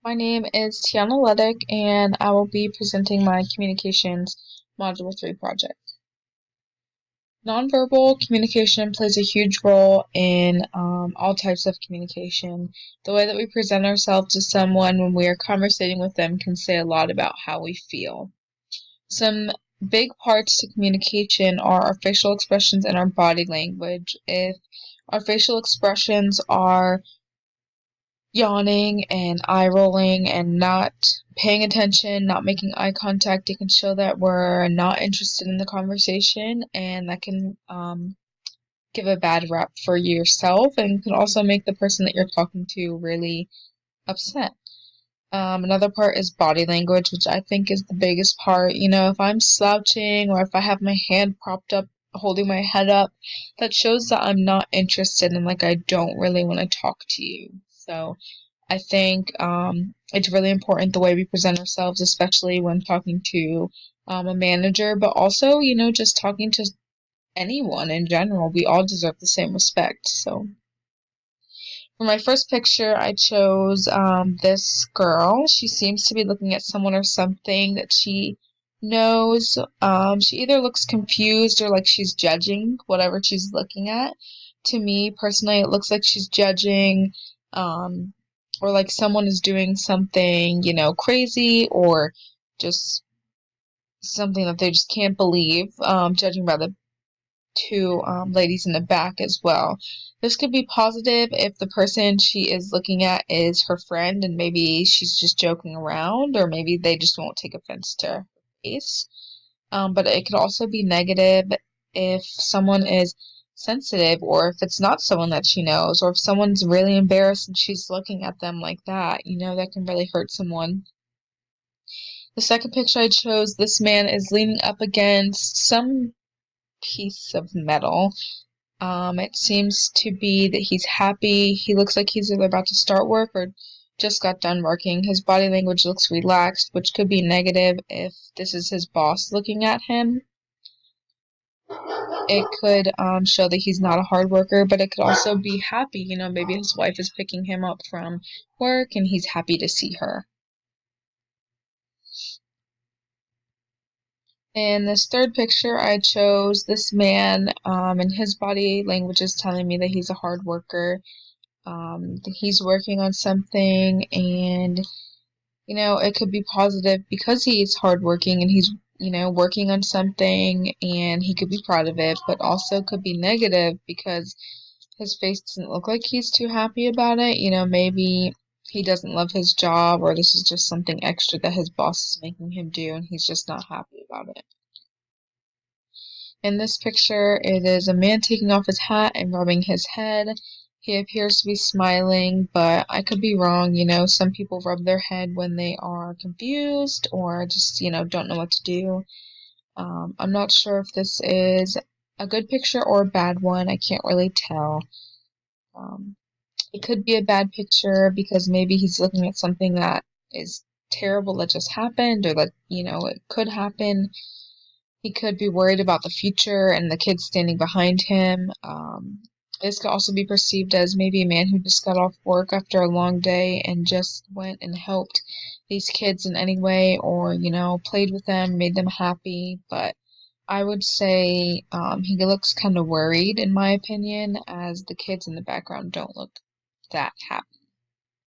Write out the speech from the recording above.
My name is Tiana Leddick, and I will be presenting my Communications Module 3 project. Nonverbal communication plays a huge role in all types of communication. The way that we present ourselves to someone when we are conversating with them can say a lot about how we feel. Some big parts to communication are our facial expressions and our body language. If our facial expressions are yawning and eye rolling and not paying attention, not making eye contact, it can show that we're not interested in the conversation, and that can give a bad rep for yourself and can also make the person that you're talking to really upset. Another part is body language, which I think is the biggest part. If I'm slouching or if I have my hand propped up, holding my head up, that shows that I'm not interested and like I don't really want to talk to you. So I think it's really important the way we present ourselves, especially when talking to a manager, but also, just talking to anyone in general. We all deserve the same respect. So for my first picture, I chose this girl. She seems to be looking at someone or something that she knows. She either looks confused or like she's judging whatever she's looking at. To me, personally, it looks like she's judging, or like someone is doing something, crazy or just something that they just can't believe, judging by the two ladies in the back as well. This could be positive if the person she is looking at is her friend and maybe she's just joking around, or maybe they just won't take offense to her face. But it could also be negative if someone is sensitive, or if it's not someone that she knows, or if someone's really embarrassed and she's looking at them like that, that can really hurt someone. The second picture I chose, this man is leaning up against some piece of metal. It seems to be that he's happy. He looks like he's either about to start work or just got done working. His body language looks relaxed, which could be negative if this is his boss looking at him. It could show that he's not a hard worker, but it could also be happy. Maybe his wife is picking him up from work and he's happy to see her. In this third picture, I chose this man, and his body language is telling me that he's a hard worker. He's working on something, and it could be positive because he's hardworking and he's working on something, and he could be proud of it, but also could be negative because his face doesn't look like he's too happy about it. Maybe he doesn't love his job, or this is just something extra that his boss is making him do, and he's just not happy about it. In this picture, it is a man taking off his hat and rubbing his head. He appears to be smiling, but I could be wrong. Some people rub their head when they are confused or just, don't know what to do. I'm not sure if this is a good picture or a bad one. I can't really tell. Um, it could be a bad picture because maybe he's looking at something that is terrible that just happened, or that, it could happen. He could be worried about the future and the kids standing behind him. This could also be perceived as maybe a man who just got off work after a long day and just went and helped these kids in any way, or, played with them, made them happy. But I would say he looks kind of worried, in my opinion, as the kids in the background don't look that happy.